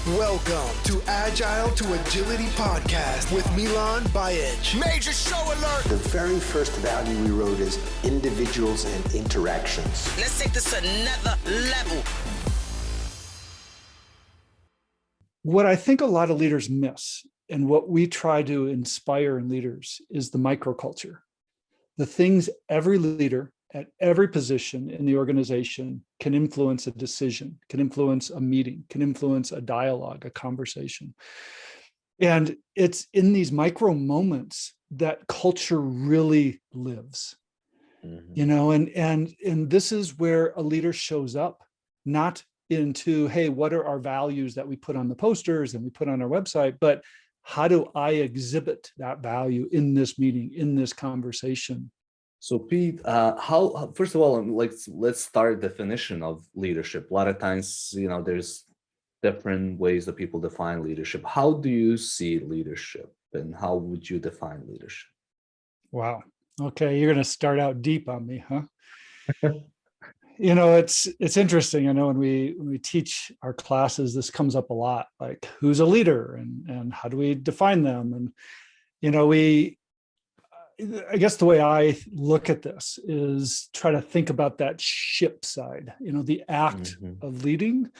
Welcome to Agile to Agility podcast with Miljan, Bajic. Major show alert! The very first value we wrote is individuals and interactions. Let's take this another level. What I think a lot of leaders miss, and what we try to inspire in leaders, is the microculture. The things every leader at every position in the organization can influence a decision, can influence a meeting, can influence a dialogue, a conversation. And it's in these micro moments that culture really lives. You know, and this is where a leader shows up, not into, hey, what are our values that we put on the posters and we put on our website, but how do I exhibit that value in this meeting, in this conversation? So Pete, how first of all, let's start definition of leadership. A lot of times, there's different ways that people define leadership. How do you see leadership, and how would you define leadership? Wow. Okay, you're going to start out deep on me, huh? It's interesting. I know when we teach our classes, this comes up a lot. Like, who's a leader, and how do we define them? And I guess the way I look at this is try to think about that ship side, the act of leading.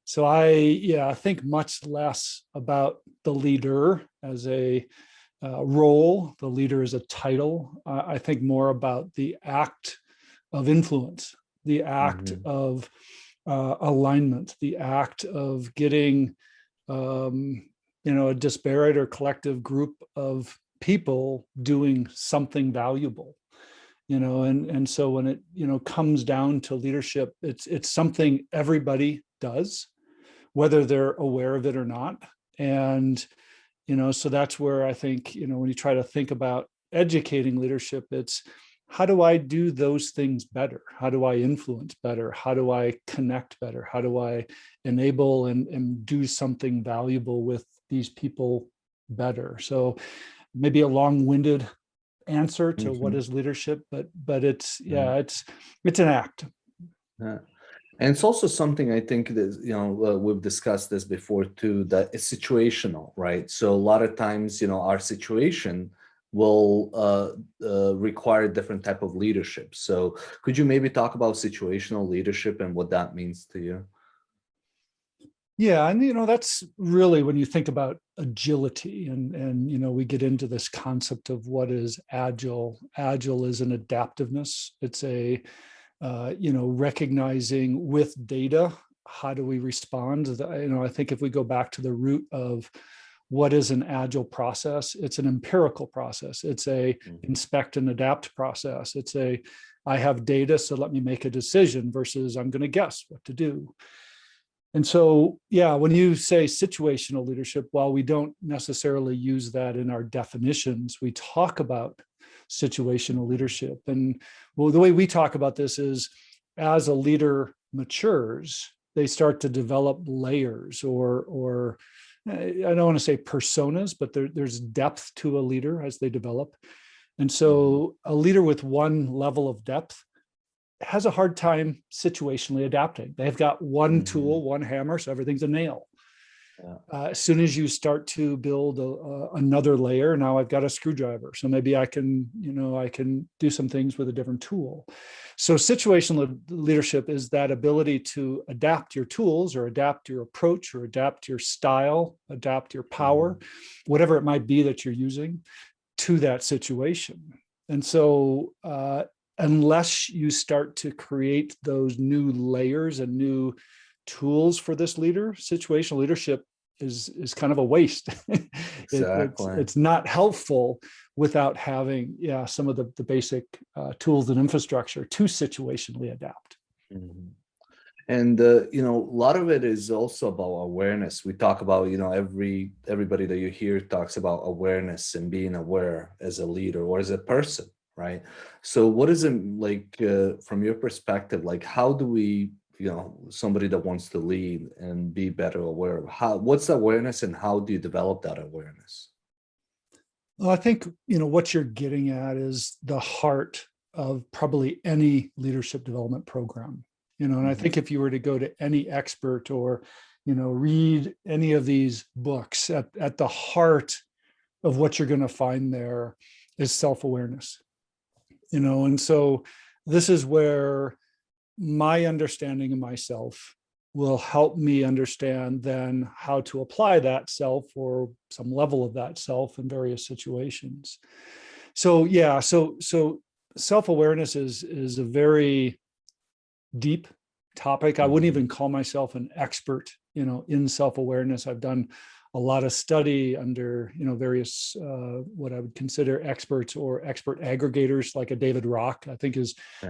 So I think much less about the leader as a role, the leader as a title. I think more about the act of influence, the act of alignment, the act of getting, a disparate or collective group of people doing something valuable, and so when it, comes down to leadership, it's something everybody does, whether they're aware of it or not. And, so that's where I think, when you try to think about educating leadership, it's how do I do those things better? How do I influence better? How do I connect better? How do I enable and do something valuable with these people better? So maybe a long-winded answer to what is leadership, but it's an act. Yeah. And it's also something I think that, we've discussed this before too, that it's situational, right? So a lot of times, our situation will require different type of leadership. So could you maybe talk about situational leadership and what that means to you? Yeah, and that's really when you think about agility, and we get into this concept of what is agile. Agile is an adaptiveness. It's a recognizing with data, how do we respond? I think if we go back to the root of what is an agile process, it's an empirical process. It's a inspect and adapt process. It's I have data, so let me make a decision versus I'm going to guess what to do. And so, when you say situational leadership, while we don't necessarily use that in our definitions, we talk about situational leadership. And the way we talk about this is, as a leader matures, they start to develop layers, or I don't want to say personas, but there's depth to a leader as they develop. And so a leader with one level of depth has a hard time situationally adapting. They've got one tool, one hammer, so everything's a nail. As soon as you start to build another layer, now I've got a screwdriver, so maybe I can do some things with a different tool. So situational leadership is that ability to adapt your tools, or adapt your approach, or adapt your style, adapt your power, whatever it might be that you're using, to that situation. And so unless you start to create those new layers and new tools for this leader, situational leadership is kind of a waste. Exactly. It's not helpful without having some of the basic tools and infrastructure to situationally adapt. And a lot of it is also about awareness. We talk about, everybody that you hear talks about awareness and being aware as a leader or as a person, right? So what is it like from your perspective? Like, how do we, somebody that wants to lead and be better aware of what's awareness, and how do you develop that awareness? Well, I think, what you're getting at is the heart of probably any leadership development program. And I think if you were to go to any expert or read any of these books. At the heart of what you're going to find there is self-awareness. And so this is where my understanding of myself will help me understand then how to apply that self or some level of that self in various situations. So yeah, so self-awareness is a very deep topic. I wouldn't even call myself an expert, in self-awareness. I've done a lot of study under, various what I would consider experts or expert aggregators, like a David Rock, I think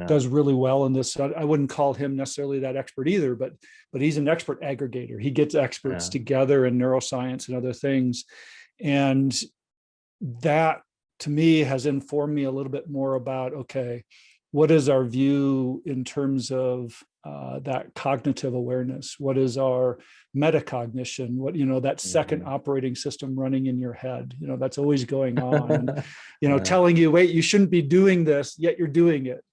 does really well in this. I wouldn't call him necessarily that expert either, but he's an expert aggregator. He gets experts together in neuroscience and other things. And that to me has informed me a little bit more about, okay, what is our view in terms of that cognitive awareness? What is our metacognition? What, that second operating system running in your head, that's always going on, and, telling you, wait, you shouldn't be doing this, yet you're doing it.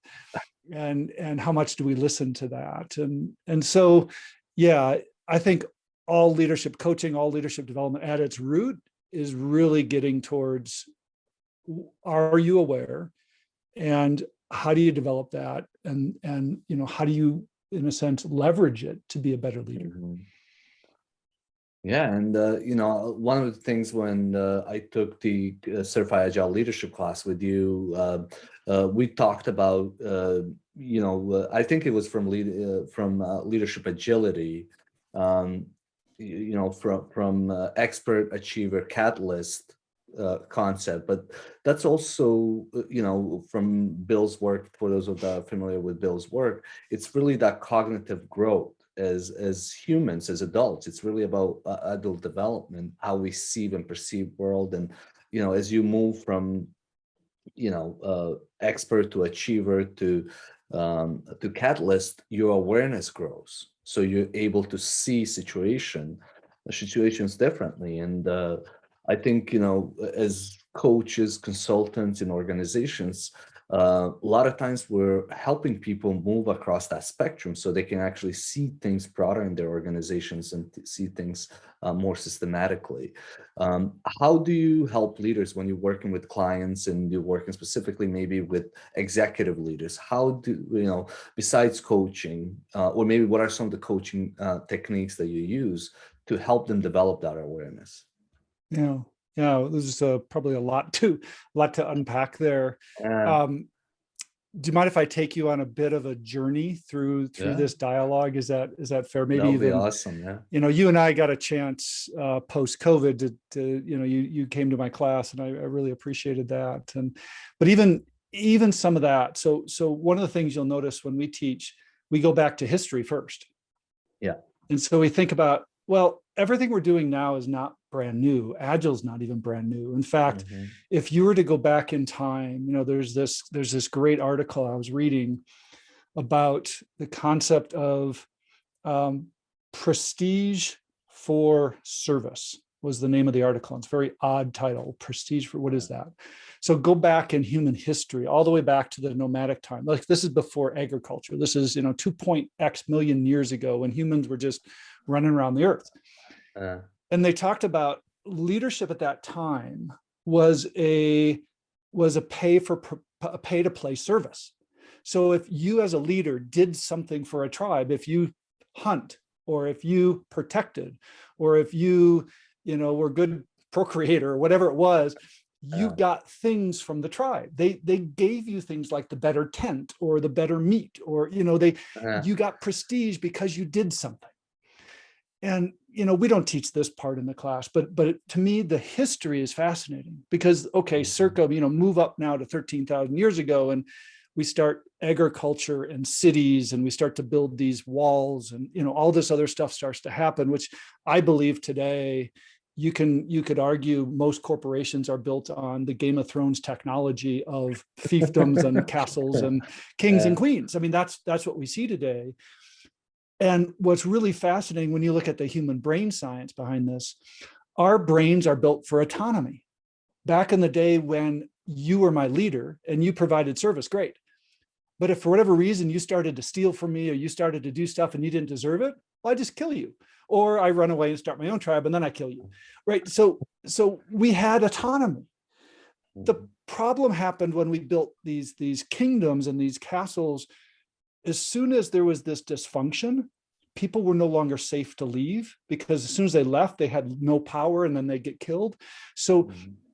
And how much do we listen to that? And so, yeah, I think all leadership coaching, all leadership development at its root is really getting towards, are you aware? And how do you develop that? And how do you, in a sense, leverage it to be a better leader? Yeah, and one of the things when I took the Certified Agile Leadership class with you, we talked about, I think it was from Leadership Agility, from expert, achiever, catalyst concept, but that's also from Bill's work. For those of that familiar with Bill's work, it's really that cognitive growth as humans, as adults. It's really about adult development, how we see and perceive world. And as you move from expert to achiever to catalyst, your awareness grows, so you're able to see situations differently. And I think, as coaches, consultants in organizations, a lot of times we're helping people move across that spectrum so they can actually see things broader in their organizations and see things more systematically. How do you help leaders when you're working with clients and you're working specifically maybe with executive leaders? How do, besides coaching, or maybe what are some of the coaching techniques that you use to help them develop that awareness? Yeah, there's probably a lot to unpack there. Do you mind if I take you on a bit of a journey through this dialogue? Is that fair? Maybe that would be even awesome. Yeah. You and I got a chance post-COVID to you came to my class, and I really appreciated that. But even some of that. So one of the things you'll notice when we teach, we go back to history first. Yeah. And so we think about, well, everything we're doing now is not brand new. Agile's not even brand new. In fact, if you were to go back in time, there's this great article I was reading about the concept of prestige for service was the name of the article. It's a very odd title, prestige for, what is that? So go back in human history, all the way back to the nomadic time. Like, this is before agriculture. This is, 2.x million years ago, when humans were just running around the earth. And they talked about leadership at that time was a pay to play service. So if you as a leader did something for a tribe, if you hunt, or if you protected, or if you were good procreator, or whatever it was, you got things from the tribe. They gave you things like the better tent or the better meat, or you got prestige because you did something. And we don't teach this part in the class, but to me the history is fascinating, because circa move up now to 13,000 years ago, and we start agriculture and cities, and we start to build these walls, and all this other stuff starts to happen, which I believe today you could argue most corporations are built on the Game of Thrones technology of fiefdoms and castles and kings and queens. I mean, that's what we see today. And what's really fascinating when you look at the human brain science behind this, our brains are built for autonomy. Back in the day when you were my leader and you provided service, great. But if for whatever reason you started to steal from me, or you started to do stuff and you didn't deserve it, well, I just kill you. or I run away and start my own tribe and then I kill you, right? So we had autonomy. The problem happened when we built these kingdoms and these castles. As soon as there was this dysfunction, people were no longer safe to leave, because as soon as they left, they had no power and then they get killed.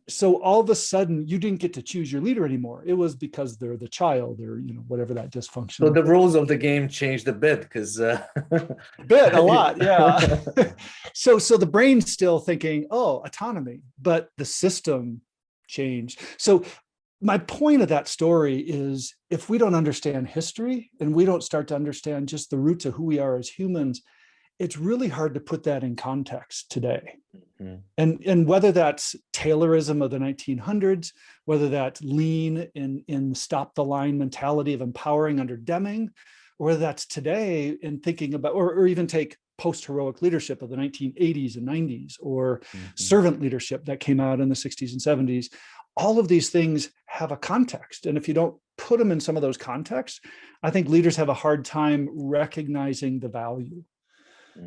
So all of a sudden you didn't get to choose your leader anymore. It was because they're the child, or whatever that dysfunction. So the rules of the game changed a bit, because a lot, yeah. So the brain's still thinking, oh, autonomy, but the system changed. So my point of that story is, if we don't understand history and we don't start to understand just the roots of who we are as humans, it's really hard to put that in context today. And whether that's Taylorism of the 1900s, whether that's lean in stop the line mentality of empowering under Deming, or whether that's today in thinking about, or even take post-heroic leadership of the 1980s and 90s, or servant leadership that came out in the 60s and 70s. All of these things have a context. And if you don't put them in some of those contexts, I think leaders have a hard time recognizing the value.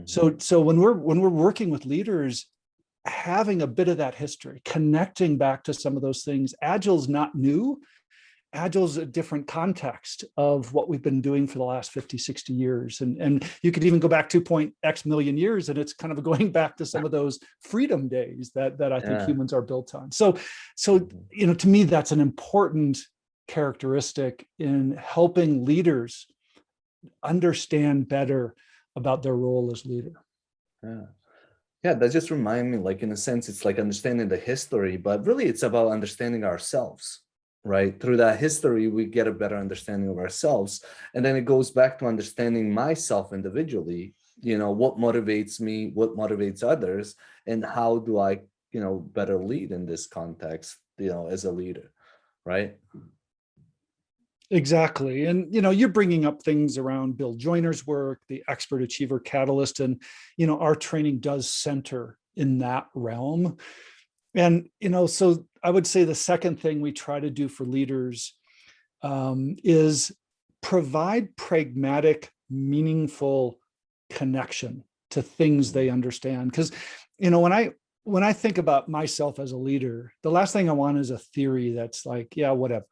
So when we're working with leaders, having a bit of that history, connecting back to some of those things. Agile's not new. Agile's a different context of what we've been doing for the last 50, 60 years. And you could even go back 2.x million years, and it's kind of going back to some of those freedom days that I think humans are built on. So to me, that's an important characteristic in helping leaders understand better about their role as leader. Yeah, that just reminds me, like, in a sense, it's like understanding the history, but really it's about understanding ourselves, right? Through that history, we get a better understanding of ourselves. And then it goes back to understanding myself individually, what motivates me, what motivates others, and how do I, better lead in this context, as a leader, right? Exactly. And, you're bringing up things around Bill Joyner's work, the Expert Achiever Catalyst, and, our training does center in that realm. And, so I would say the second thing we try to do for leaders is provide pragmatic, meaningful connection to things they understand. Because, when I think about myself as a leader, the last thing I want is a theory that's like, yeah, whatever.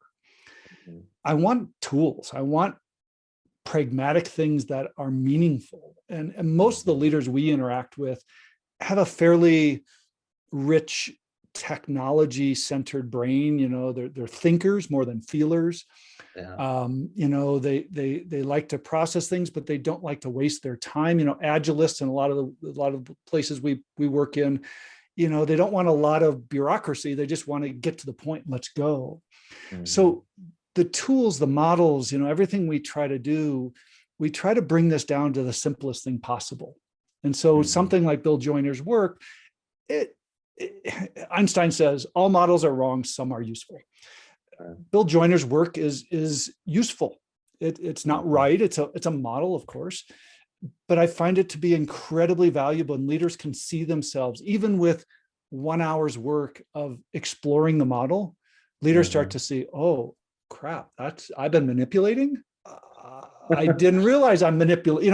I want tools. I want pragmatic things that are meaningful. And most of the leaders we interact with have a fairly rich technology-centered brain. They're thinkers more than feelers. They like to process things, but they don't like to waste their time. Agilists and a lot of the places we work in, they don't want a lot of bureaucracy. They just want to get to the point and let's go. So the tools, the models, everything we try to do, we try to bring this down to the simplest thing possible. And so something like Bill Joyner's work, Einstein says, all models are wrong, some are useful. Bill Joyner's work is useful. It's not right. It's a model, of course, but I find it to be incredibly valuable, and leaders can see themselves, even with 1 hour's work of exploring the model, leaders start to see, oh, crap, I've been manipulating. I didn't realize I'm manipulating.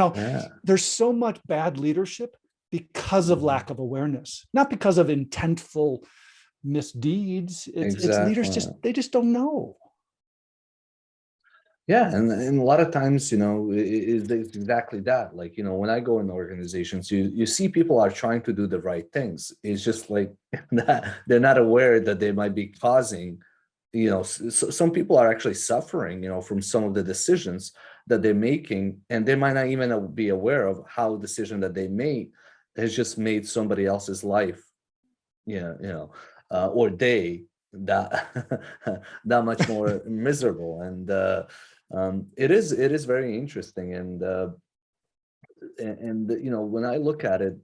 There's so much bad leadership because of lack of awareness, not because of intentful misdeeds. It's leaders they just don't know. Yeah, and a lot of times, it's exactly that. Like, when I go in organizations, you see people are trying to do the right things. It's just like they're not aware that they might be causing, some people are actually suffering, from some of the decisions that they're making, and they might not even be aware of how decision that they made has just made somebody else's life, or day that much more miserable. And it is very interesting. And when I look at it,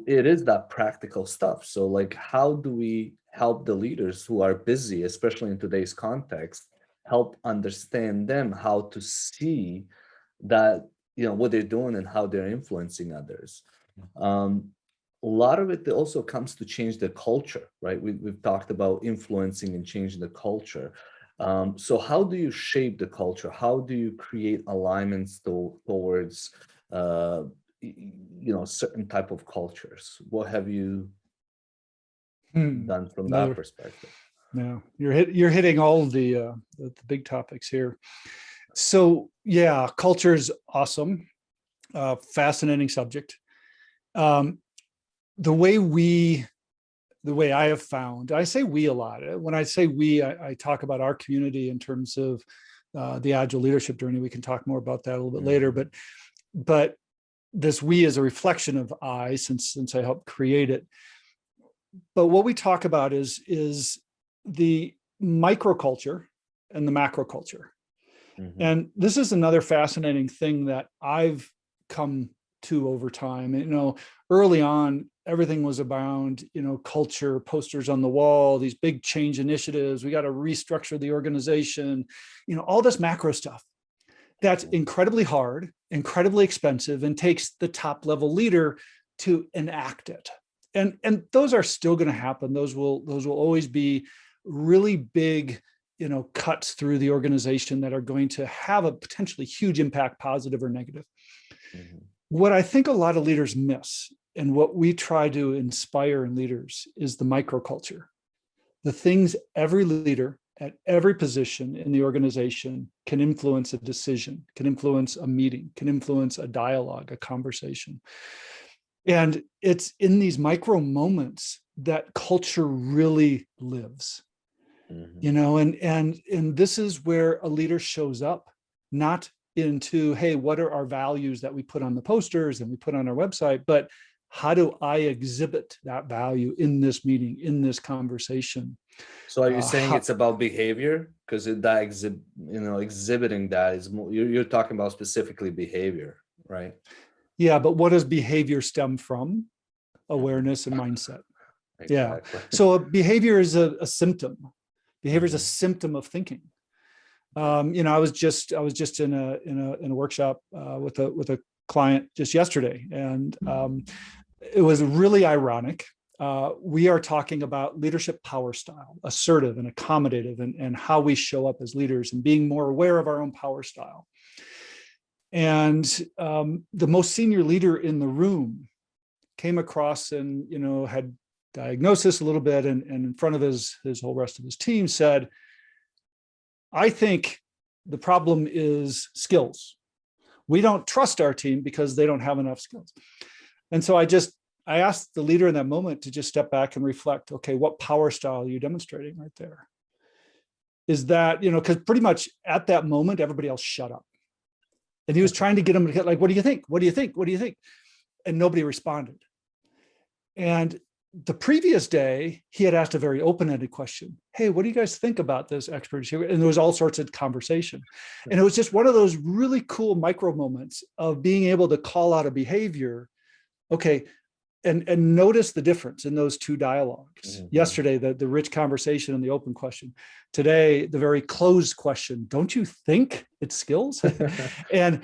it is that practical stuff. So, like, how do we help the leaders who are busy, especially in today's context, help understand them how to see that, what they're doing and how they're influencing others? A lot of it also comes to change the culture, right? We've talked about influencing and changing the culture. So how do you shape the culture? How do you create alignments towards certain type of cultures? What have you done from Another, that perspective? No, you're hitting all of the big topics here. So yeah, culture is awesome, fascinating subject. The way I have found, I say we a lot. When I say we, I talk about our community in terms of the Agile leadership journey. We can talk more about that a little bit later, but this we is a reflection of I, since I helped create it. But what we talk about is the microculture and the macroculture. And this is another fascinating thing that I've come to over time. Early on, everything was around, culture, posters on the wall, these big change initiatives. We got to restructure the organization, all this macro stuff. That's incredibly hard, incredibly expensive, and takes the top level leader to enact it. And those are still going to happen. Those will always be really big, cuts through the organization that are going to have a potentially huge impact, positive or negative. What I think a lot of leaders miss, and what we try to inspire in leaders, is the microculture. The things every leader at every position in the organization can influence a decision, can influence a meeting, can influence a dialogue, a conversation. And it's in these micro moments that culture really lives. And this is where a leader shows up, not into, hey, what are our values that we put on the posters and we put on our website, but how do I exhibit that value in this meeting, in this conversation? So are you saying it's about behavior? Because that exhibiting that is more, you're talking about specifically behavior, right? Yeah, but what does behavior stem from? Awareness and mindset. Exactly. Yeah. So behavior is a symptom. Behavior is a symptom of thinking. I was just in a workshop with a client just yesterday, and it was really ironic. We are talking about leadership power style, assertive and accommodative, and how we show up as leaders, and being more aware of our own power style. And the most senior leader in the room came across and had diagnosis a little bit, and in front of his whole rest of his team said, I think the problem is skills. We don't trust our team because they don't have enough skills. And so I asked the leader in that moment to just step back and reflect, okay, what power style are you demonstrating right there? Is that, because pretty much at that moment, everybody else shut up. And he was trying to get them to get like, what do you think? What do you think? What do you think? And nobody responded. And the previous day, he had asked a very open-ended question. Hey, what do you guys think about this expert? And there was all sorts of conversation. And it was just one of those really cool micro moments of being able to call out a behavior. Okay. And notice the difference in those two dialogues. Yesterday, the rich conversation and the open question. Today, the very closed question. Don't you think it's skills? and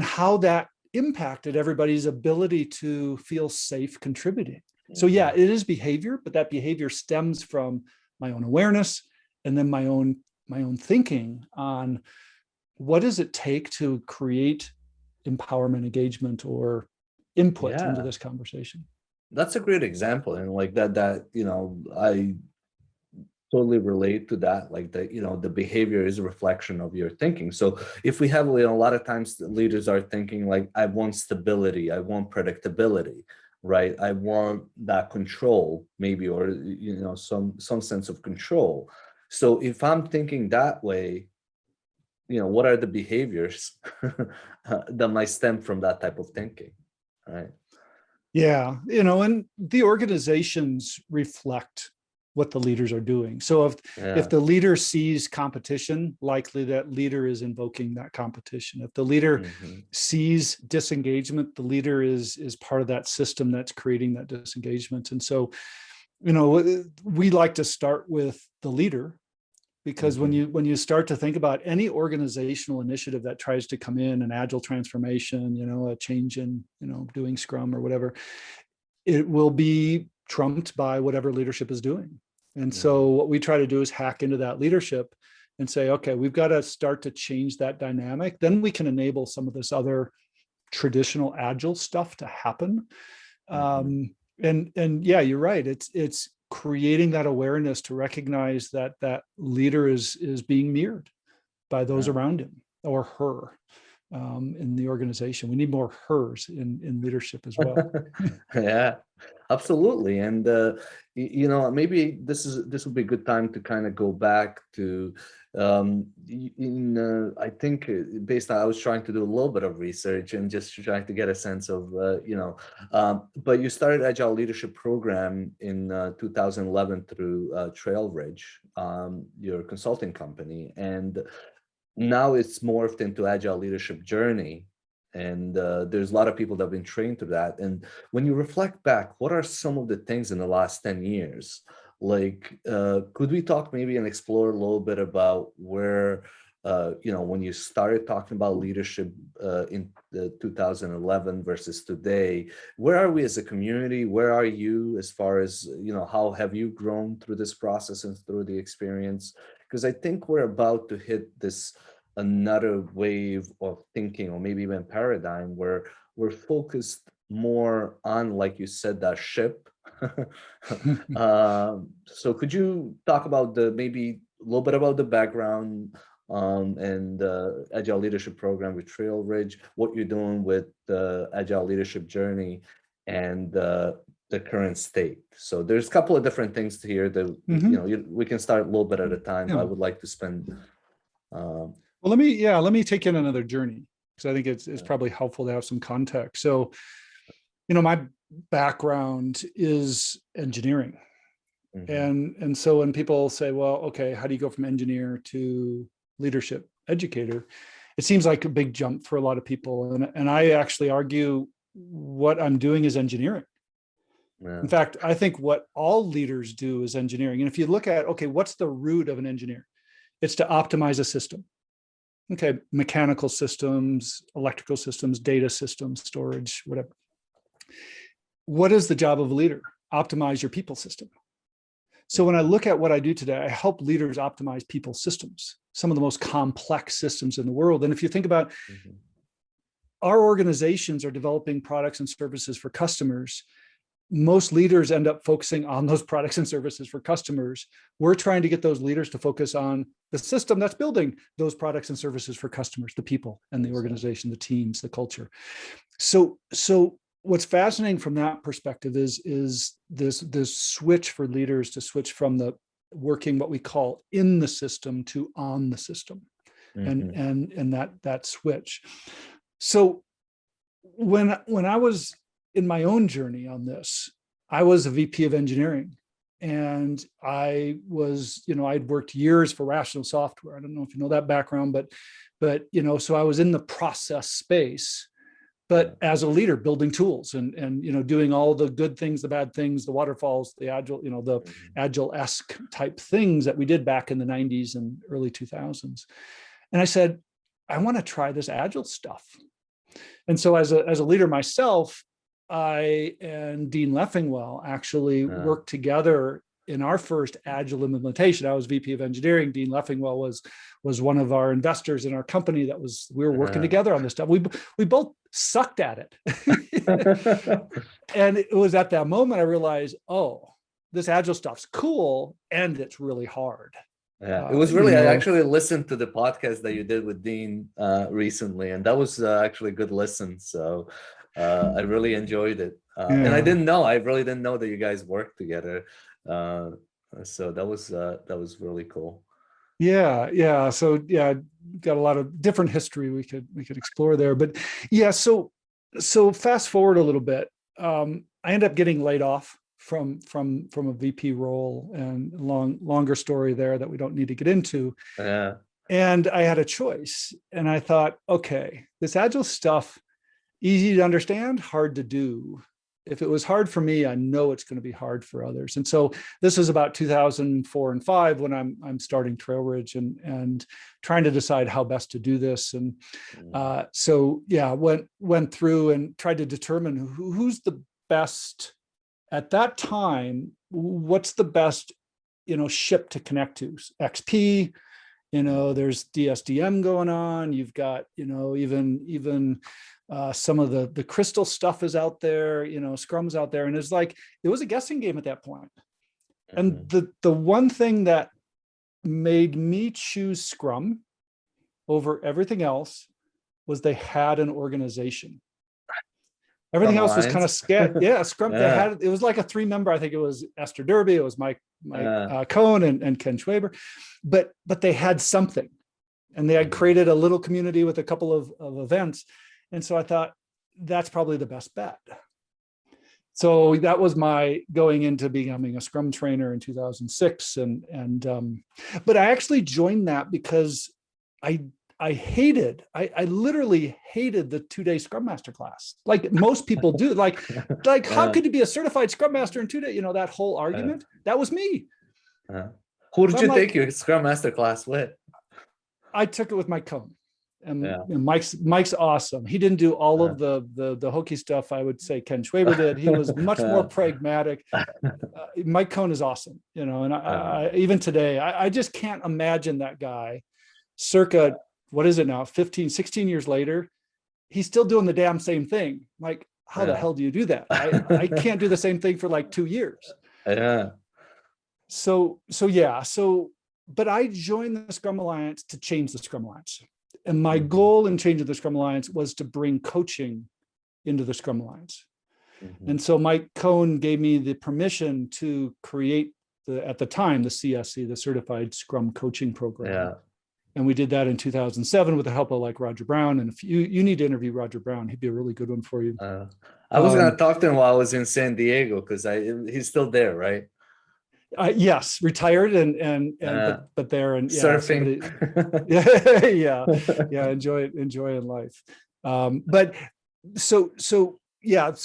how that impacted everybody's ability to feel safe contributing. So yeah, it is behavior, but that behavior stems from my own awareness and then my own thinking on what does it take to create empowerment, engagement, or input into this conversation. That's a great example. And like that, I totally relate to that. Like the behavior is a reflection of your thinking. So if we have, a lot of times the leaders are thinking like, I want stability, I want predictability, right? I want that control maybe, or, some sense of control. So if I'm thinking that way, what are the behaviors that might stem from that type of thinking? Right. Yeah. And the organizations reflect what the leaders are doing. So if the leader sees competition, likely that leader is invoking that competition. If the leader sees disengagement, the leader is part of that system that's creating that disengagement. And so, we like to start with the leader, because when you start to think about any organizational initiative that tries to come in, an agile transformation, a change in, doing Scrum or whatever, it will be trumped by whatever leadership is doing. And so what we try to do is hack into that leadership and say, okay, we've got to start to change that dynamic. Then we can enable some of this other traditional agile stuff to happen. Mhm. And yeah, you're right. It's creating that awareness to recognize that that leader is being mirrored by those Yeah. around him or her in the organization. We need more hers in leadership as well. Yeah, absolutely. And maybe this would be a good time to kind of go back to I think based on I was trying to do a little bit of research and just trying to get a sense of but you started Agile Leadership Program in 2011 through Trailridge, your consulting company, and now it's morphed into Agile Leadership Journey. And there's a lot of people that have been trained through that. And when you reflect back, what are some of the things in the last 10 years? Like, could we talk maybe and explore a little bit about where, when you started talking about leadership in 2011 versus today, where are we as a community? Where are you as far as, how have you grown through this process and through the experience? Because I think we're about to hit this another wave of thinking, or maybe even paradigm, where we're focused more on, like you said, that ship. So could you talk about maybe a little bit about the background and Agile Leadership Program with Trailridge, what you're doing with the Agile Leadership Journey, and the current state? So there's a couple of different things here that we can start a little bit at a time. But I would like to spend. Well, let me take in another journey, because I think it's probably helpful to have some context. So, my background is engineering. And so when people say, well, okay, how do you go from engineer to leadership educator? It seems like a big jump for a lot of people. And I actually argue what I'm doing is engineering. Yeah. In fact, I think what all leaders do is engineering. And if you look at, okay, what's the root of an engineer? It's to optimize a system. Okay, mechanical systems, electrical systems, data systems, storage, whatever. What is the job of a leader? Optimize your people system. So when I look at what I do today, I help leaders optimize people systems, some of the most complex systems in the world. And if you think about our organizations are developing products and services for customers, most leaders end up focusing on those products and services for customers. We're trying to get those leaders to focus on the system that's building those products and services for customers, the people and the organization, the teams, the culture. So what's fascinating from that perspective is this switch for leaders to switch from the working what we call in the system to on the system, and that switch. So when I was in my own journey on this, I was a VP of engineering, and I was, I'd worked years for Rational Software. I don't know if you know that background, but so I was in the process space, but as a leader, building tools and doing all the good things, the bad things, the waterfalls, the agile, the agile-esque type things that we did back in the 90s and early 2000s. And I said, I want to try this agile stuff. And so as a leader myself, I and Dean Leffingwell actually worked together in our first agile implementation. I was VP of engineering. Dean Leffingwell was one of our investors in our company. We were working together on this stuff. We both sucked at it. And it was at that moment I realized, oh, this agile stuff's cool and it's really hard. Yeah, it was really, I actually listened to the podcast that you did with Dean recently, and that was actually a good listen. So I really enjoyed it. And I really didn't know that you guys worked together. So that was really cool. Yeah. So got a lot of different history we could explore there. But yeah, so fast forward a little bit. I ended up getting laid off from a VP role, and longer story there that we don't need to get into. Yeah. And I had a choice, and I thought, okay, this agile stuff, easy to understand, hard to do. If it was hard for me, I know it's going to be hard for others. And so this was about 2004 and 5 when I'm starting Trailridge and trying to decide how best to do this. And went through and tried to determine who's the best at that time. What's the best, ship to connect to? XP. There's DSDM going on. You've got, even Some of the crystal stuff is out there, Scrum's out there. And it's like, it was a guessing game at that point. And the one thing that made me choose Scrum over everything else was they had an organization. Everything else was kind of scared. Yeah, Scrum. Yeah. It was like a 3-member. I think it was Esther Derby. It was Mike Cohn and Ken Schwaber, but they had something, and they had created a little community with a couple of events. And so I thought that's probably the best bet. So that was my going into becoming a Scrum trainer in 2006. But I actually joined that because I literally hated the 2-day Scrum Master class. Like most people do. Like how could you be a certified Scrum Master in 2 days? That whole argument, that was me. Who did you take your Scrum Master class with? I took it with Mike Cohn. And Mike's awesome. He didn't do all of the hokey stuff I would say Ken Schwaber did. He was much more pragmatic. Mike Cohn is awesome, and I even today, I just can't imagine that guy circa, what is it now, 15, 16 years later, he's still doing the damn same thing. Like, how the hell do you do that? I can't do the same thing for like 2 years. Yeah. But I joined the Scrum Alliance to change the Scrum Alliance. And my goal in changing the Scrum Alliance was to bring coaching into the Scrum Alliance. And so Mike Cohn gave me the permission to create at the time, the CSC, the Certified Scrum Coaching Program. Yeah. And we did that in 2007 with the help of like Roger Brown. And if you need to interview Roger Brown, he'd be a really good one for you. I was going to talk to him while I was in San Diego because he's still there, right? Yes, retired but there and surfing. Enjoying life. But so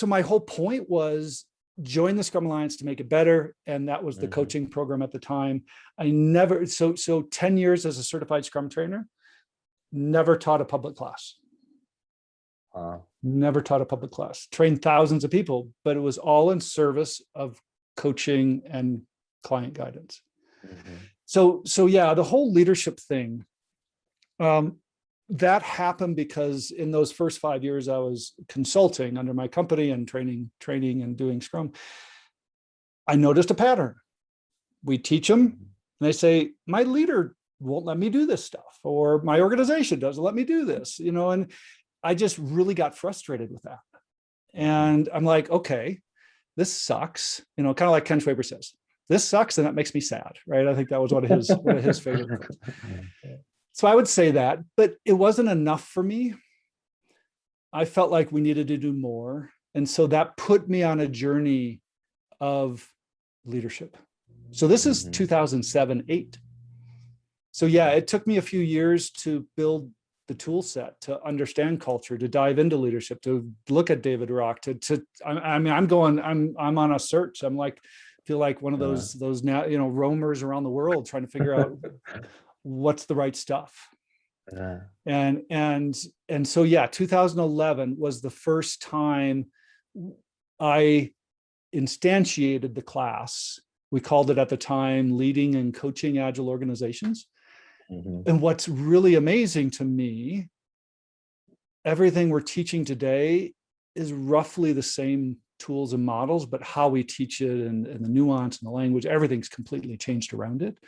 my whole point was join the Scrum Alliance to make it better, and that was the coaching program at the time. I never 10 years as a certified Scrum trainer, never taught a public class. Never taught a public class. Trained thousands of people, but it was all in service of coaching and client guidance. So the whole leadership thing, that happened because in those first 5 years I was consulting under my company and training and doing Scrum. I noticed a pattern. We teach them and they say, my leader won't let me do this stuff, or my organization doesn't let me do this, and I just really got frustrated with that. And I'm like, okay, this sucks, kind of like Ken Schwaber says, this sucks, and that makes me sad, right? I think that was one of his favorite quotes. So I would say that, but it wasn't enough for me. I felt like we needed to do more. And so that put me on a journey of leadership. So this is 2007-8. So it took me a few years to build the tool set, to understand culture, to dive into leadership, to look at David Rock, I'm on a search. I'm like, feel like one of those now, roamers around the world trying to figure out what's the right stuff. And so 2011 was the first time I instantiated the class. We called it at the time Leading and Coaching Agile Organizations. And what's really amazing to me, everything we're teaching today is roughly the same tools and models, but how we teach it and the nuance and the language, everything's completely changed around it.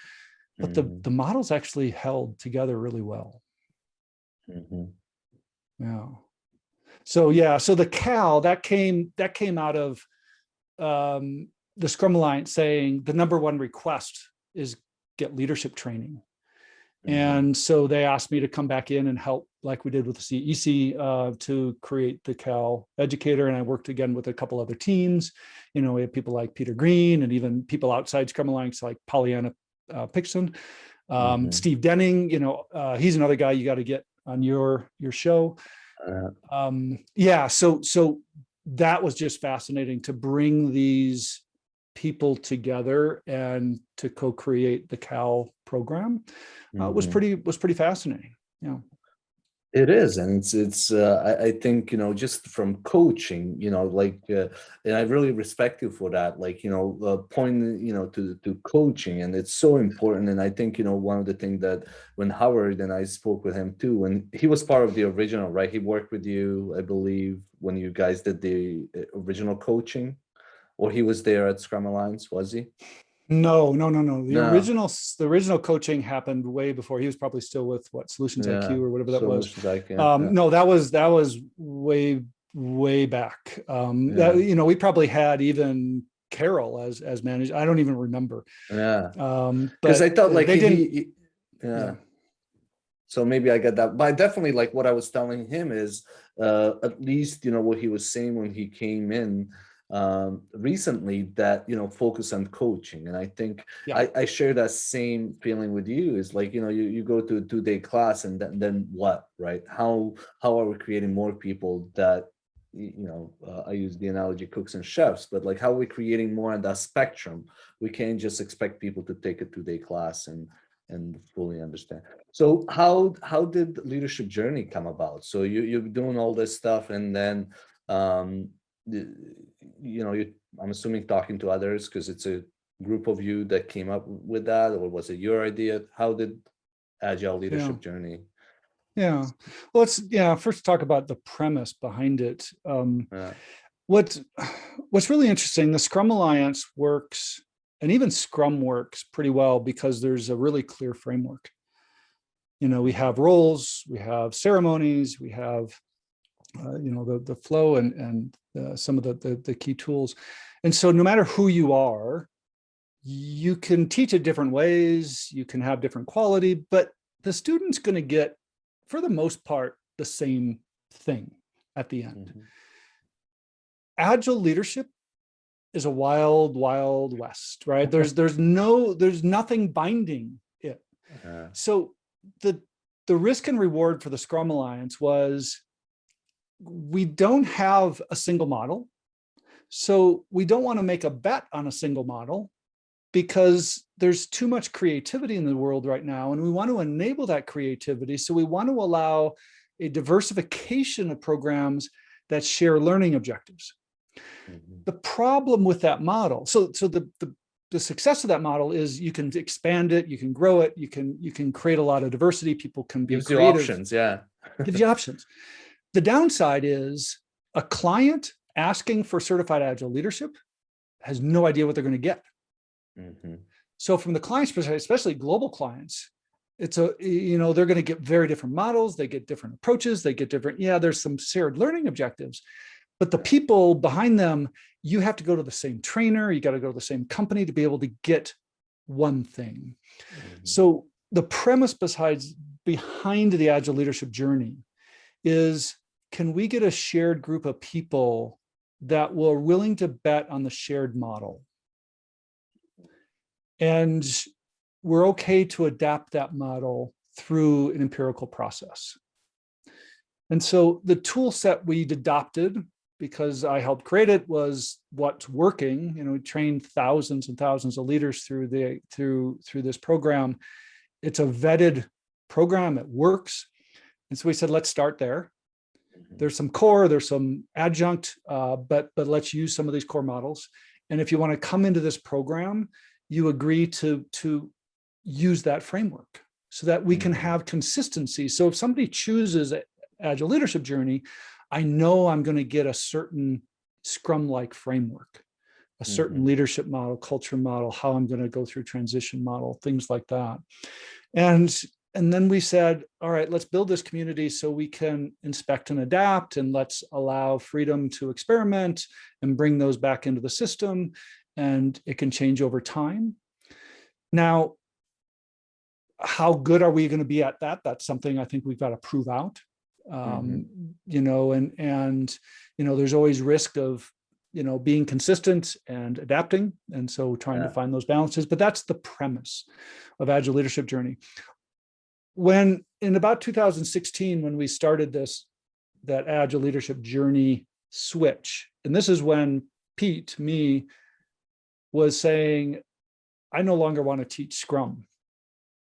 But the models actually held together really well. So the CAL that came out of the Scrum Alliance saying the number one request is get leadership training. And so they asked me to come back in and help, like we did with the CEC, to create the CAL educator. And I worked again with a couple other teams. We had people like Peter Green and even people outside Scrum Alliance like Pollyanna Pixon, Steve Denning. He's another guy you got to get on your show. So that was just fascinating to bring these people together and to co-create the CAL program. Was pretty fascinating. It is, and it's. I think just from coaching, and I really respect you for that. Like point to coaching, and it's so important. And I think one of the things that when Howard and I spoke with him too, when he was part of the original, right? He worked with you, I believe, when you guys did the original coaching, or he was there at Scrum Alliance, was he? No, no, no, no. No. The original coaching happened way before. He was probably still with Solutions Yeah. IQ or whatever that was. Solutions like yeah. No, that was way back. Yeah. We probably had even Carol as manager. I don't even remember. Yeah. But Because I thought like they didn't. yeah. Yeah. So maybe I get that, but I definitely like what I was telling him is at least what he was saying when he came in recently, that focus on coaching. And I think Yeah. I share that same feeling with you. Is like you go to a 2-day class, and then what, right? How are we creating more people that I use the analogy cooks and chefs, but like how are we creating more on that spectrum? We can't just expect people to take a 2-day class and fully understand. So how did leadership journey come about? So you're doing all this stuff, and then I'm assuming talking to others, because it's a group of you that came up with that, or was it your idea? How did Agile leadership journey? Yeah. Well, let's first talk about the premise behind it. Yeah. What's really interesting, the Scrum Alliance works, and even Scrum works pretty well because there's a really clear framework. We have roles, we have ceremonies, we have the flow and some of the key tools. And so no matter who you are, you can teach it different ways, you can have different quality, but the student's going to get, for the most part, the same thing at the end. Mm-hmm. Agile leadership is a wild, wild west, right? There's nothing binding it. So the risk and reward for the Scrum Alliance was, we don't have a single model. So we don't want to make a bet on a single model, because there's too much creativity in the world right now, and we want to enable that creativity. So we want to allow a diversification of programs that share learning objectives. Mm-hmm. The problem with that model, so the success of that model is you can expand it, you can grow it, you can create a lot of diversity, people can be gives creative. You options, yeah. Gives you options. The downside is a client asking for certified Agile leadership has no idea what they're going to get. Mm-hmm. So from the client's perspective, especially global clients, it's they're going to get very different models. They get different approaches. They get different. Yeah, there's some shared learning objectives, but the people behind them, you have to go to the same trainer. You got to go to the same company to be able to get one thing. Mm-hmm. So the premise behind the Agile leadership journey is, can we get a shared group of people that were willing to bet on the shared model? And we're okay to adapt that model through an empirical process. And so the tool set we'd adopted, because I helped create it, was what's working. We trained thousands and thousands of leaders through this program. It's a vetted program, it works. And so we said, let's start there. There's some core, there's some adjunct, but let's use some of these core models. And if you want to come into this program, you agree to use that framework so that we can have consistency. So if somebody chooses Agile leadership journey, I know I'm going to get a certain Scrum-like framework, a certain leadership model, culture model, how I'm going to go through transition model, things like that. And then we said, all right, let's build this community so we can inspect and adapt, and let's allow freedom to experiment and bring those back into the system, and it can change over time. Now, how good are we going to be at that? That's something I think we've got to prove out. There's always risk of, being consistent and adapting. And so trying to find those balances, but that's the premise of Agile leadership journey. When in about 2016, when we started that Agile leadership journey switch, and this is when Pete, me, was saying, I no longer want to teach Scrum.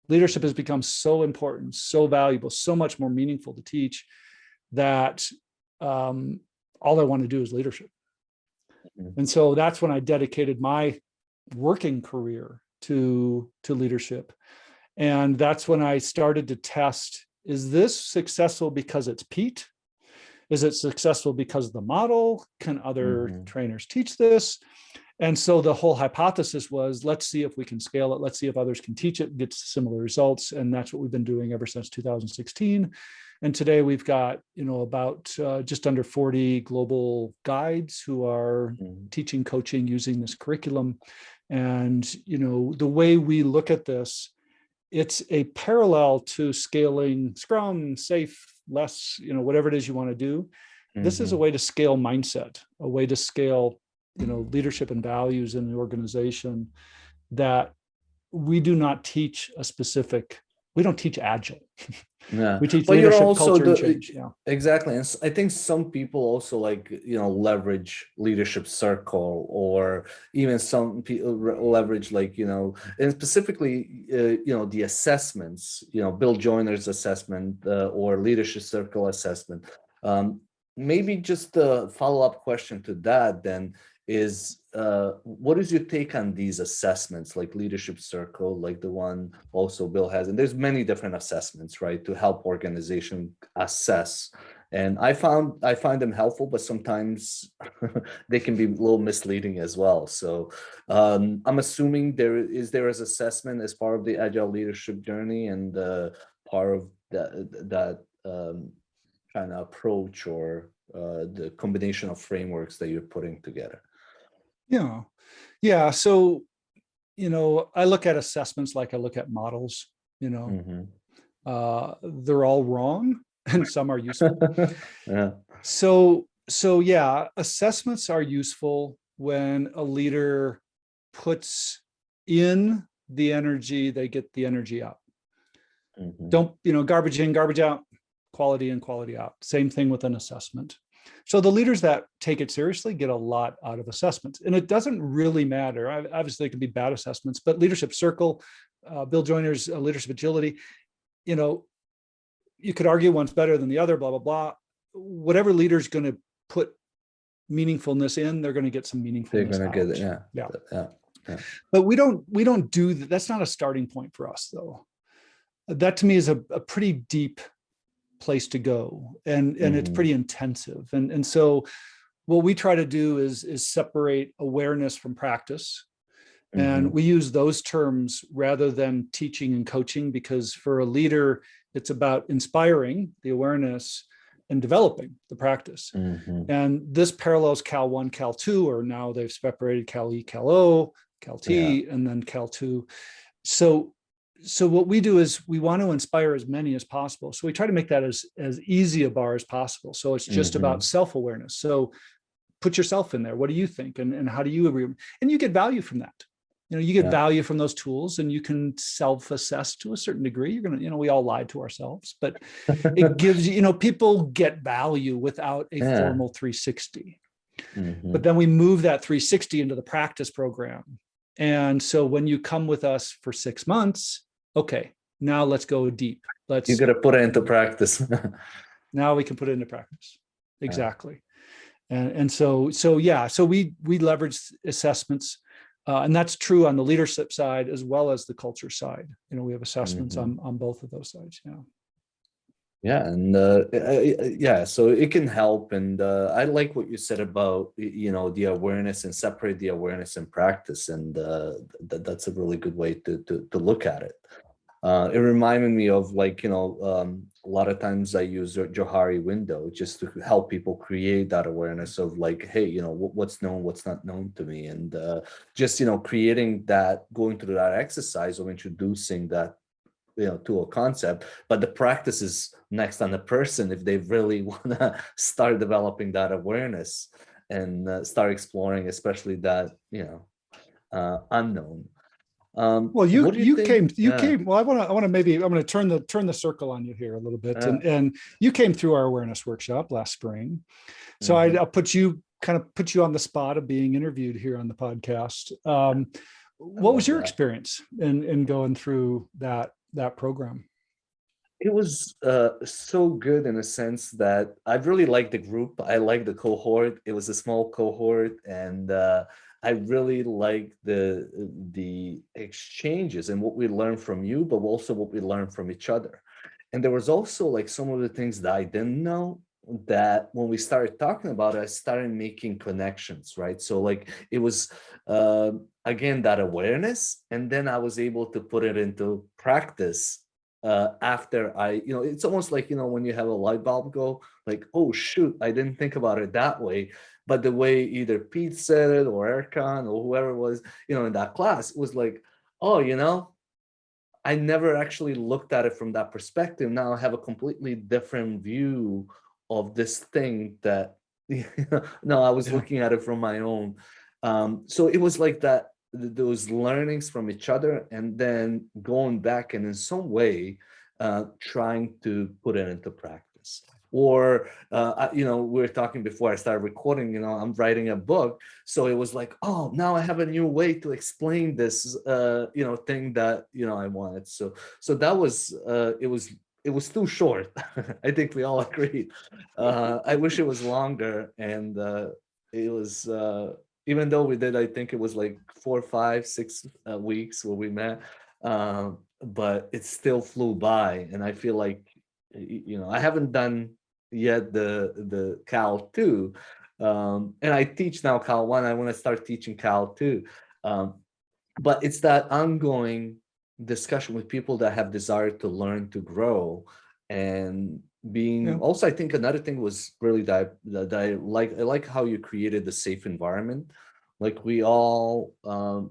leadership has become so important, so valuable, so much more meaningful to teach that all I want to do is leadership. And so that's when I dedicated my working career to leadership. And that's when I started to test, is this successful because it's Pete? Is it successful because of the model? Can other trainers teach this? And so the whole hypothesis was, let's see if we can scale it. Let's see if others can teach it, get similar results. And that's what we've been doing ever since 2016. And today we've got, about just under 40 global guides who are teaching coaching using this curriculum. And, the way we look at this, it's a parallel to scaling Scrum, Safe, Less, whatever it is you want to do. This is a way to scale mindset, a way to scale, leadership and values in the organization, that we do not teach we don't teach Agile. Yeah, we teach but leadership, also culture, and change. Yeah, exactly. And I think some people also leverage leadership circle, or even some people leverage and specifically the assessments, Bill Joyner's assessment or leadership circle assessment. Maybe just a follow-up question to that then is, what is your take on these assessments, like leadership circle, like the one also Bill has? And there's many different assessments, right, to help organization assess. And I find them helpful, but sometimes they can be a little misleading as well. So I'm assuming there is assessment as part of the Agile leadership journey, and part of that kind of approach, or the combination of frameworks that you're putting together. Yeah. So, I look at assessments like I look at models. They're all wrong, and some are useful. Yeah. So yeah, assessments are useful when a leader puts in the energy, they get the energy out. Don't, garbage in, garbage out, quality in, quality out. Same thing with an assessment. So the leaders that take it seriously get a lot out of assessments. And it doesn't really matter. Obviously, it can be bad assessments, but leadership circle, Bill Joyner's leadership agility, you could argue one's better than the other, blah, blah, blah. Whatever leader's going to put meaningfulness in, they're going to get some meaningfulness They're going to out. get it, yeah. But we don't do that. That's not a starting point for us, though. That to me is a pretty deep place to go, and it's pretty intensive. And so what we try to do is separate awareness from practice. And we use those terms rather than teaching and coaching, because for a leader, it's about inspiring the awareness and developing the practice. And this parallels Cal 1, Cal 2, or now they've separated Cal E, Cal O, Cal T, and then Cal 2. So what we do is we want to inspire as many as possible. So we try to make that as easy a bar as possible. So it's just about self-awareness. So put yourself in there. What do you think? And how do you agree? And you get value from that. You get value from those tools, and you can self-assess to a certain degree. You're going to, we all lie to ourselves, but it gives people get value without a formal 360. But then we move that 360 into the practice program. And so when you come with us for 6 months, okay, now let's go deep. You got to put it into practice. Now we can put it into practice. Exactly. And so we leverage assessments, and that's true on the leadership side as well as the culture side. We have assessments on both of those sides. And so it can help. And I like what you said about the awareness, and separate the awareness and practice, and that's a really good way to look at it. It reminded me of a lot of times I use Johari window just to help people create that awareness of hey, what's known, what's not known to me, and just creating that, going through that exercise of introducing that to a concept, but the practice is next on the person if they really want to start developing that awareness and start exploring, especially that unknown. Well, you came. Well, I'm going to turn the circle on you here a little bit, and you came through our awareness workshop last spring, so I'll put you on the spot of being interviewed here on the podcast. What was your experience in going through that that program? It was so good in a sense that I really liked the group. I liked the cohort. It was a small cohort, and I really liked the exchanges and what we learned from you, but also what we learned from each other. And there was also like some of the things that I didn't know, that when we started talking about it, I started making connections, right? So like it was again that awareness, and then I was able to put it into practice after I, it's almost like, when you have a light bulb go, like, oh shoot, I didn't think about it that way. But the way either Pete said it or Erkan or whoever it was, in that class, it was like, oh, I never actually looked at it from that perspective. Now I have a completely different view of this thing that, no, I was looking at it from my own. So it was like that, those learnings from each other, and then going back and in some way trying to put it into practice. Or we were talking before I started recording, I'm writing a book, so it was like, oh, now I have a new way to explain this thing that I wanted. So that was it was too short. I think we all agreed. I wish it was longer, and it was even though we did, I think it was like 4, 5, 6 weeks where we met, but it still flew by. And I feel like, I haven't done yet the Cal 2, and I teach now Cal 1. I want to start teaching Cal 2, but it's that ongoing discussion with people that have desire to learn, to grow, and being also, I think another thing was really that I like how you created the safe environment. Like we all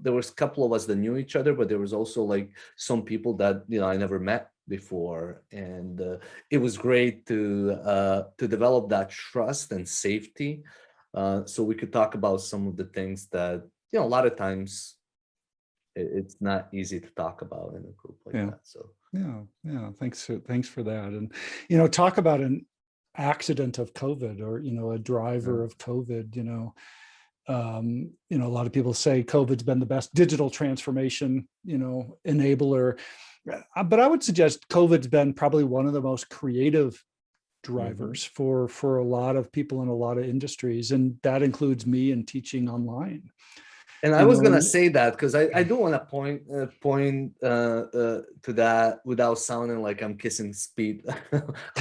there was a couple of us that knew each other, but there was also like some people that I never met before, and it was great to develop that trust and safety, so we could talk about some of the things that a lot of times it's not easy to talk about in a group like that. So yeah, thanks for that. And talk about an accident of COVID, or a driver of COVID. A lot of people say COVID's been the best digital transformation enabler, but I would suggest COVID's been probably one of the most creative drivers for a lot of people in a lot of industries, and that includes me in teaching online. And I was going to say that because I do want to point to that without sounding like I'm kissing speed,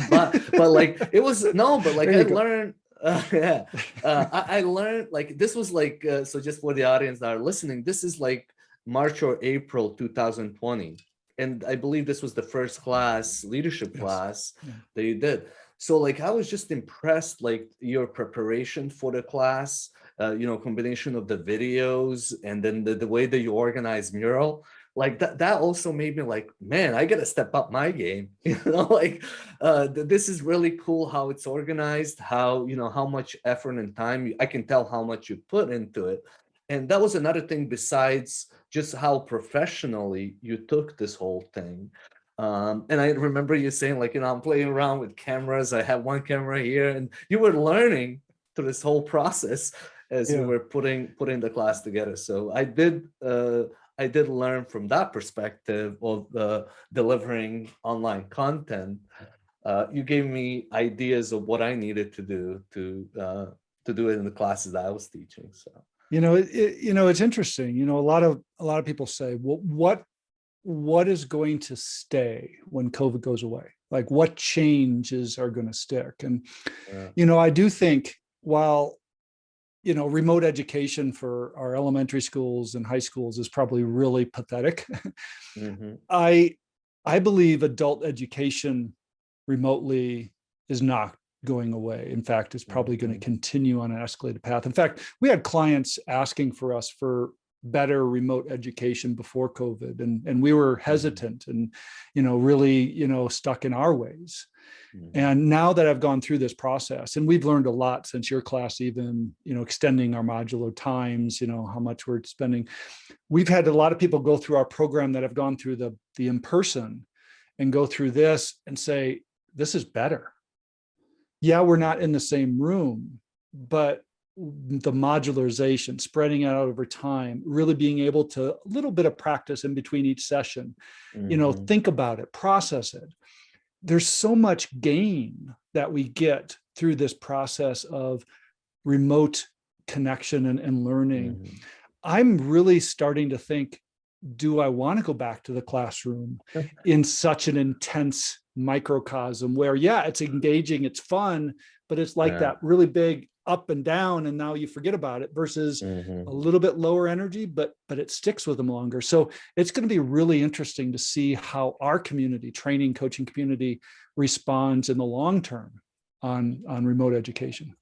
but like it was but like I learned. I learned, like, this was like so just for the audience that are listening, this is like March or April 2020, and I believe this was the first class, leadership class that you did. So like I was just impressed, like your preparation for the class, combination of the videos, and then the way that you organize mural, like that also made me like, man, I gotta step up my game. Like this is really cool how it's organized, how how much effort and time I can tell how much you put into it. And that was another thing besides just how professionally you took this whole thing. And I remember you saying, like, I'm playing around with cameras. I have one camera here, and you were learning through this whole process as you were putting the class together. So I did learn from that perspective of delivering online content. You gave me ideas of what I needed to do to do it in the classes that I was teaching. So it's interesting. A lot of people say, well, what is going to stay when COVID goes away? Like, what changes are going to stick? And I do think, while remote education for our elementary schools and high schools is probably really pathetic, I believe adult education remotely is not going away. In fact, it's probably going to continue on an escalated path. In fact, we had clients asking for us for better remote education before COVID, and we were hesitant and really stuck in our ways. And now that I've gone through this process, and we've learned a lot since your class, even extending our modular times, how much we're spending. We've had a lot of people go through our program that have gone through the in-person and go through this and say, this is better. Yeah, we're not in the same room, but the modularization, spreading it out over time, really being able to a little bit of practice in between each session, think about it, process it. There's so much gain that we get through this process of remote connection and learning. I'm really starting to think, do I want to go back to the classroom in such an intense microcosm where, yeah, it's engaging, it's fun, but it's like that really big up and down, and now you forget about it, versus a little bit lower energy, but it sticks with them longer. So it's going to be really interesting to see how our community, training, coaching community, responds in the long term on remote education.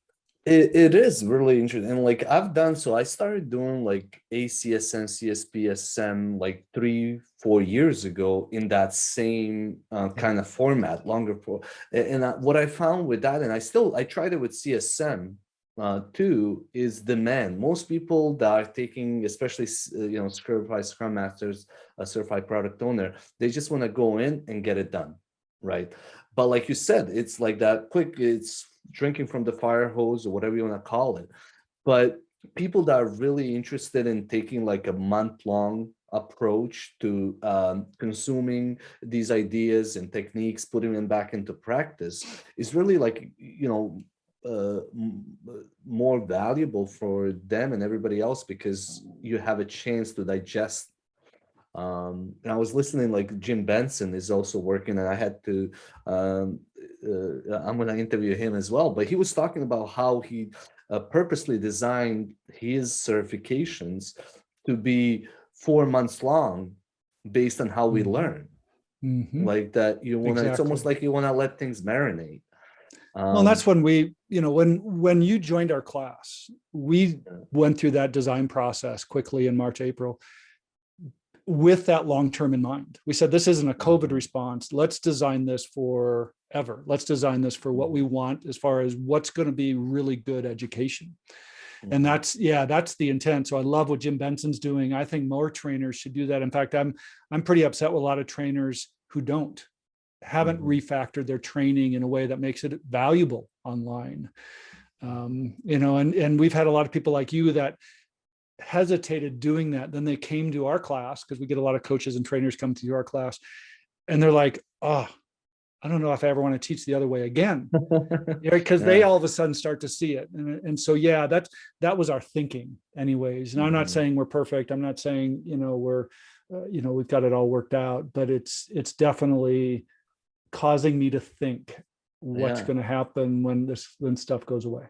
It is really interesting. And like I've done, so I started doing like ACSM, CSPSM like 3-4 years ago in that same kind of format, longer for. And what I found with that, and I tried it with CSM too, is demand. Most people that are taking, especially certified Scrum Masters, a certified product owner, they just want to go in and get it done, right? But like you said, it's like that quick. It's drinking from the fire hose or whatever you want to call it. But people that are really interested in taking like a month-long approach to consuming these ideas and techniques, putting them back into practice, is really like, more valuable for them and everybody else, because you have a chance to digest. And I was listening, like Jim Benson is also working, and I had to I'm going to interview him as well, but he was talking about how he purposely designed his certifications to be 4 months long based on how we learn. Like that, you want to, it's almost like you want to let things marinate. Well, and that's when we, when you joined our class, we went through that design process quickly in March, April, with that long-term in mind. We said, this isn't a COVID response. Let's design this for ever. Let's design this for what we want as far as what's going to be really good education. And that's the intent. So I love what Jim Benson's doing. I think more trainers should do that. In fact, I'm pretty upset with a lot of trainers who haven't refactored their training in a way that makes it valuable online. And we've had a lot of people like you that hesitated doing that. Then they came to our class, because we get a lot of coaches and trainers come to our class, and they're like, oh, I don't know if I ever want to teach the other way again, because they all of a sudden start to see it. And so, that was our thinking anyways. And I'm not saying we're perfect. I'm not saying, we're, we've got it all worked out, but it's definitely causing me to think what's going to happen when stuff goes away.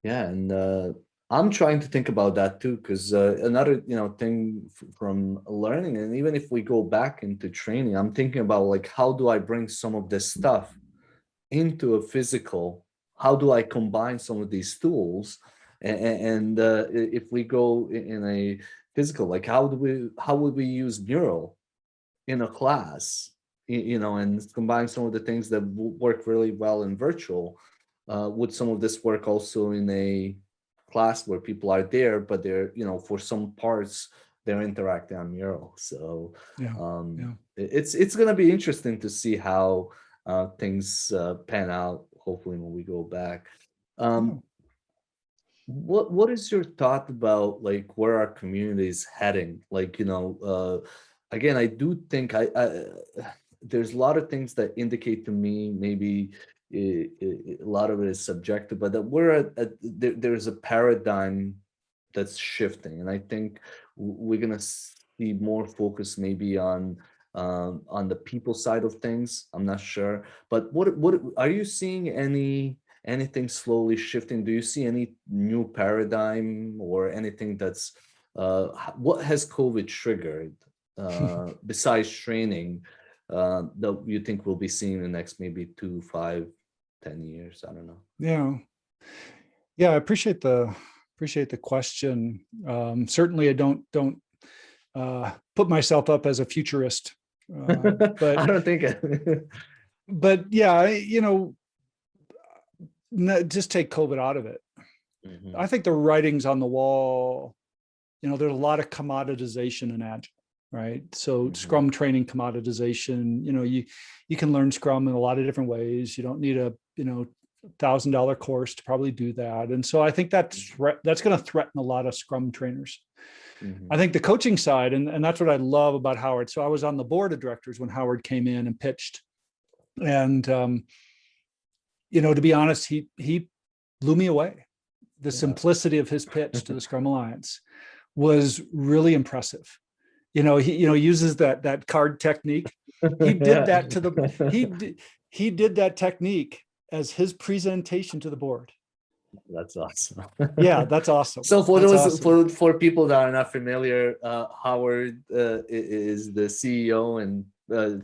And I'm trying to think about that too, because another thing from learning, and even if we go back into training, I'm thinking about like, how do I bring some of this stuff into a physical? How do I combine some of these tools? And if we go in a physical, like how would we use Mural in a class? And combine some of the things that work really well in virtual. Would some of this work also in a class where people are there, but they're, for some parts, they're interacting on Mural? So it's going to be interesting to see how things pan out, hopefully, when we go back. What is your thought about like where our community is heading? Like, again, I do think there's a lot of things that indicate to me, maybe a lot of it is subjective, but that there's a paradigm that's shifting, and I think we're gonna see more focus maybe on the people side of things. I'm not sure, but what are you seeing? Anything slowly shifting? Do you see any new paradigm or anything that's what has COVID triggered besides training that you think we'll be seeing in the next maybe 2, 5, 10 years? I don't know. I appreciate the question. Certainly I don't put myself up as a futurist, but I don't think but just take COVID out of it. I think the writing's on the wall. There's a lot of commoditization in Agile, right? So Scrum training commoditization, you can learn Scrum in a lot of different ways. You don't need a $1,000 course to probably do that. And so I think that's going to threaten a lot of Scrum trainers. I think the coaching side, and that's what I love about Howard. So I was on the board of directors when Howard came in and pitched. And, to be honest, he blew me away. The simplicity of his pitch to the Scrum Alliance was really impressive. He uses that card technique. He did that he did that technique as his presentation to the board. That's awesome. Yeah, that's awesome. So awesome. for people that are not familiar, Howard is the CEO and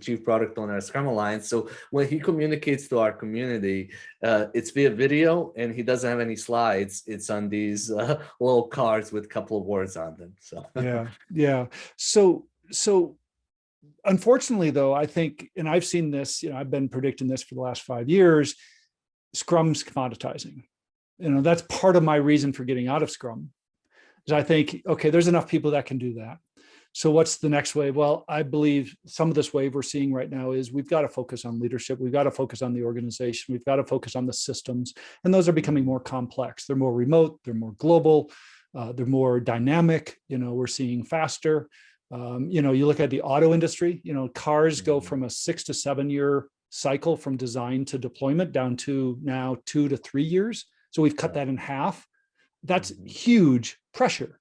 Chief Product Owner at Scrum Alliance. So when he communicates to our community, it's via video, and he doesn't have any slides. It's on these little cards with a couple of words on them. So yeah. So unfortunately, though, I think, and I've seen this, I've been predicting this for the last 5 years, Scrum's commoditizing. That's part of my reason for getting out of Scrum, is I think, okay, there's enough people that can do that. So what's the next wave? Well, I believe some of this wave we're seeing right now is we've got to focus on leadership. We've got to focus on the organization. We've got to focus on the systems. And those are becoming more complex. They're more remote. They're more global. They're more dynamic. We're seeing faster. You look at the auto industry, cars go from a 6 to 7 year cycle from design to deployment down to now 2 to 3 years. So we've cut that in half. That's huge pressure,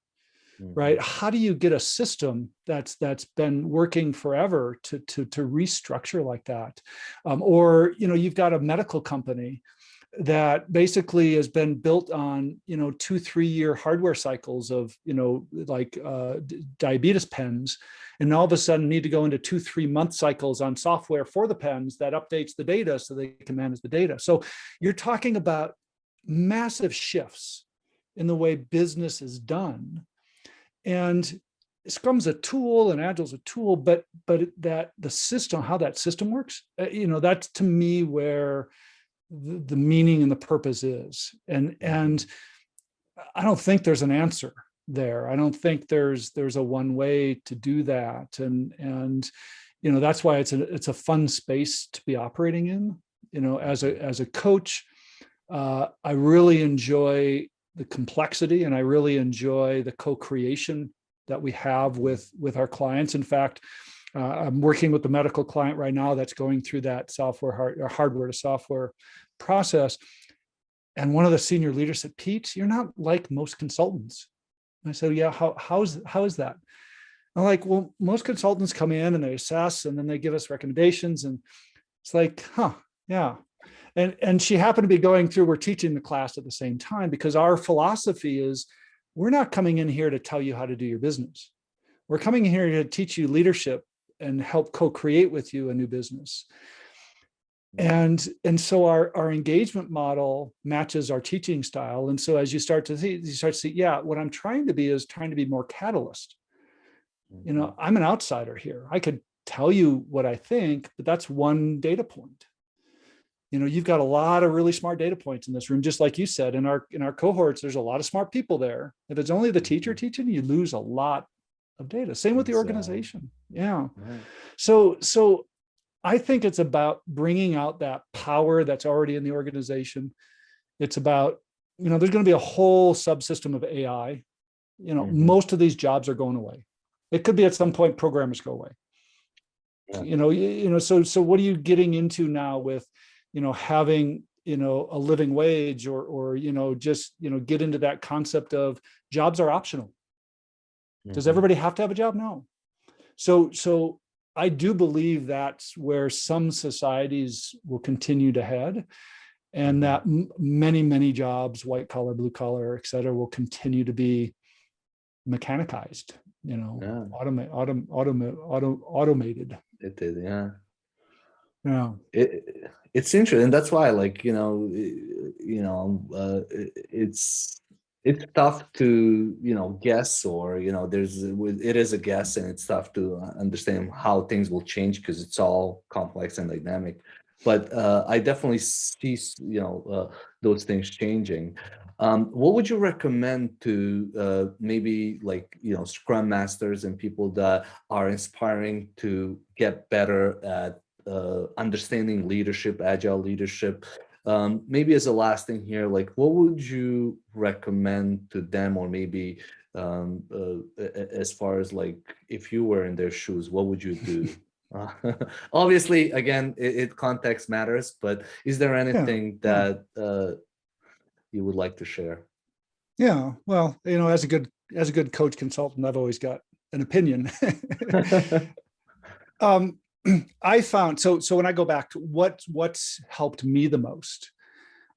right? How do you get a system that's been working forever to restructure like that? Or you've got a medical company that basically has been built on 2-3 year hardware cycles of diabetes pens, and all of a sudden need to go into 2-3 month cycles on software for the pens that updates the data so they can manage the data. So you're talking about massive shifts in the way business is done. And Scrum's a tool and Agile's a tool, but that the system, how that system works, that's to me where the meaning and the purpose is. And I don't think there's an answer there. I don't think there's a one way to do that. And that's why it's a fun space to be operating in. As a coach, I really enjoy the complexity, and I really enjoy the co-creation that we have with our clients. In fact, I'm working with the medical client right now that's going through that hardware to software process. And one of the senior leaders said, "Pete, you're not like most consultants." And I said, "Yeah, how is that?" I'm like, "Well, most consultants come in and they assess, and then they give us recommendations." And it's like, yeah. And she happened to be going through, we're teaching the class at the same time, because our philosophy is, we're not coming in here to tell you how to do your business. We're coming in here to teach you leadership and help co-create with you a new business. And so our engagement model matches our teaching style. And so as you start to see, yeah, what I'm trying to be more catalyst. I'm an outsider here. I could tell you what I think, but that's one data point. You've got a lot of really smart data points in this room. Just like you said, in our cohorts, there's a lot of smart people there. If it's only the teacher teaching, you lose a lot of data. Same with the organization. Yeah. Right. So I think it's about bringing out that power that's already in the organization. It's about, there's going to be a whole subsystem of AI. Most of these jobs are going away. It could be at some point programmers go away. Yeah. So what are you getting into now with, having, a living wage or just, get into that concept of jobs are optional. Does everybody have to have a job? No. So I do believe that's where some societies will continue to head, and that many, many jobs, white collar, blue collar, et cetera, will continue to be mechanized, automated. It did, yeah. Yeah. It's interesting, and that's why, it's tough to guess, or it is a guess, and it's tough to understand how things will change because it's all complex and dynamic. But I definitely see those things changing. What would you recommend to maybe Scrum masters and people that are inspiring to get better at understanding leadership, agile leadership? Maybe as a last thing here, like what would you recommend to them, or maybe as far as like if you were in their shoes, what would you do? Uh, Obviously, again, context matters, but is there anything that you would like to share? Yeah, well, as a good coach consultant, I've always got an opinion. I found so when I go back to what's helped me the most,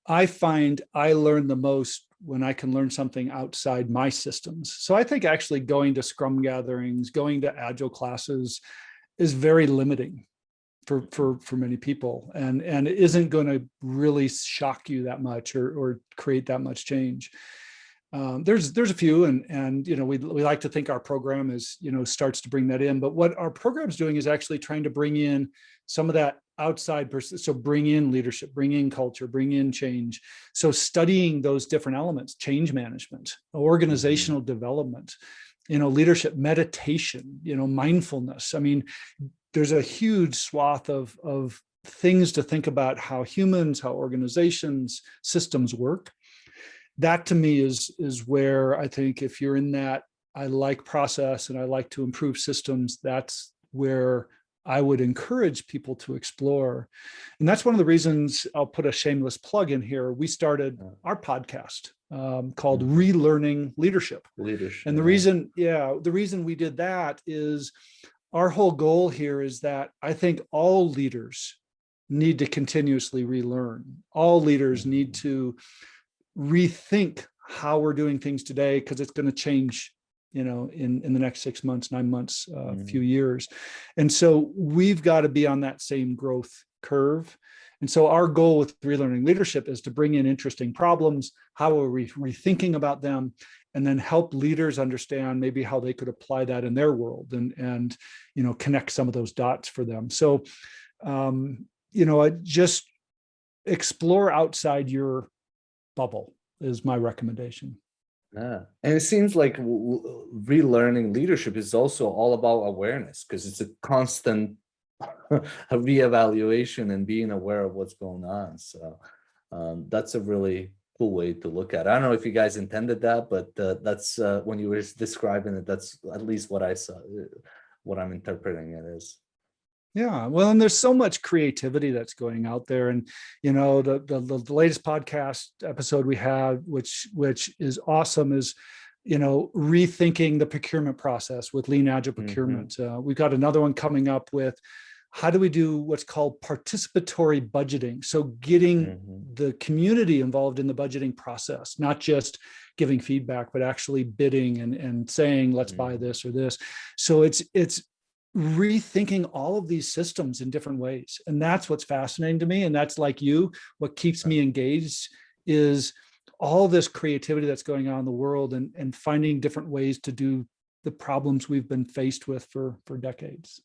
I find I learn the most when I can learn something outside my systems. So I think actually going to Scrum gatherings, going to Agile classes is very limiting for many people, and it isn't going to really shock you that much or create that much change. There's a few, and we like to think our program is starts to bring that in, but what our program's doing is actually trying to bring in some of that outside person. So bring in leadership, bring in culture, bring in change. So studying those different elements: change management, organizational development, leadership, meditation, mindfulness. I mean, there's a huge swath of things to think about: how humans, how organizations, systems work. That to me is where I think if you're in that, I like process and I like to improve systems, that's where I would encourage people to explore. And that's one of the reasons, I'll put a shameless plug in here, we started our podcast called Relearning Leadership. And the reason we did that is our whole goal here is that I think all leaders need to continuously relearn. All leaders need to rethink how we're doing things today, because it's going to change in the next 6 months, 9 months, few years. And so we've got to be on that same growth curve. And so our goal with Relearning Leadership is to bring in interesting problems, how are we rethinking about them, and then help leaders understand maybe how they could apply that in their world and connect some of those dots for them. So just explore outside your bubble is my recommendation. Yeah. And it seems like relearning leadership is also all about awareness, because it's a constant reevaluation and being aware of what's going on. So that's a really cool way to look at it. I don't know if you guys intended that, but that's when you were describing it, that's at least what I saw, what I'm interpreting it as. Yeah, well, and there's so much creativity that's going out there, and the latest podcast episode we had, which is awesome, is rethinking the procurement process with lean agile procurement. We've got another one coming up with how do we do what's called participatory budgeting. So getting the community involved in the budgeting process, not just giving feedback, but actually bidding and saying, let's buy this or this. So it's rethinking all of these systems in different ways. And that's what's fascinating to me. And that's, like you, what keeps me engaged is all this creativity that's going on in the world and finding different ways to do the problems we've been faced with for decades.